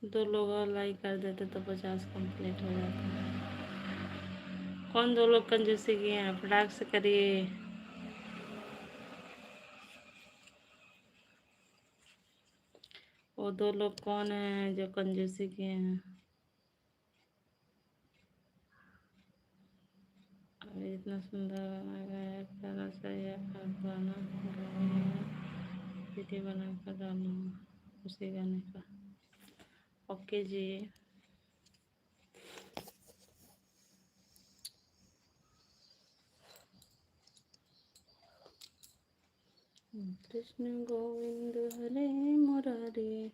दो लोग और लाइक कर देते तो 50 कंप्लीट हो जाता। कौन दो लोग कंजूसी किए हैं? फटाक से करिए। वो दो लोग कौन हैं जो कंजूसी किए हैं? अभी इतना सुंदर बनाया गया है, कहना चाहिए आप गाना गाइए, वीडियो बनाकर डालना उसी गाने का। ओके जी। कृष्ण गोविंद हरे मुरारी,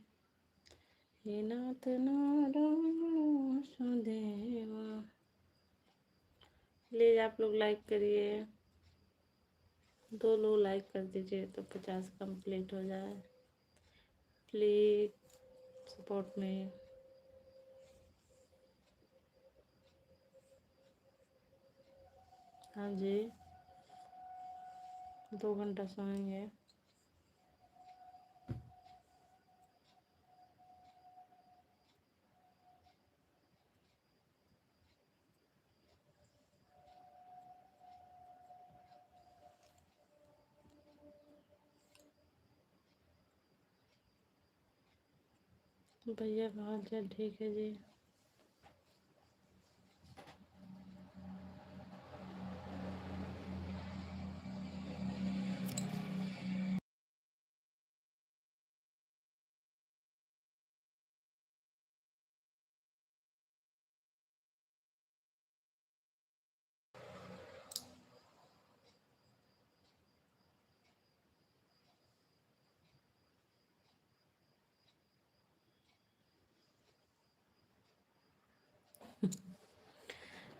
हे नाथ नारायण वासुदेवा। प्लीज आप लोग लाइक करिए, दो लोग लाइक कर दीजिए तो 50 कंप्लीट हो जाए। प्लीज सपोर्ट में। हाँ जी, 2 घंटा सोएंगे। भैया का हाल चाल ठीक है जी।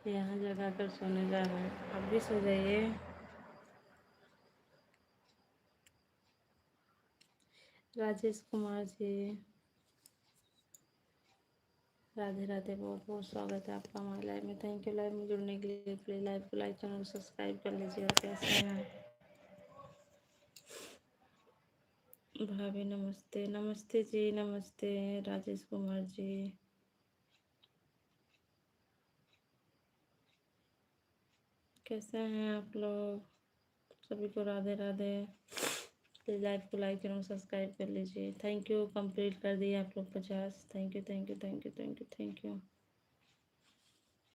यहाँ जगा कर सोने जा रहे हैं, आप भी सो जाइए। राजेश कुमार जी, राधे राधे, बहुत बहुत स्वागत है आपका हमारे लाइव में। थैंक यू लाइव में जुड़ने के लिए। प्लीज लाइव को लाइक, चैनल को सब्सक्राइब कर लीजिए। और कैसे हैं भाभी? नमस्ते नमस्ते जी, नमस्ते राजेश कुमार जी। कैसे हैं आप लोग? सभी को राधे राधे। प्लीज लाइव को लाइक, चैनल सब्सक्राइब कर लीजिए। थैंक यू, कंप्लीट कर दिए आप लोग 50। Thank you thank you thank you thank you thank you.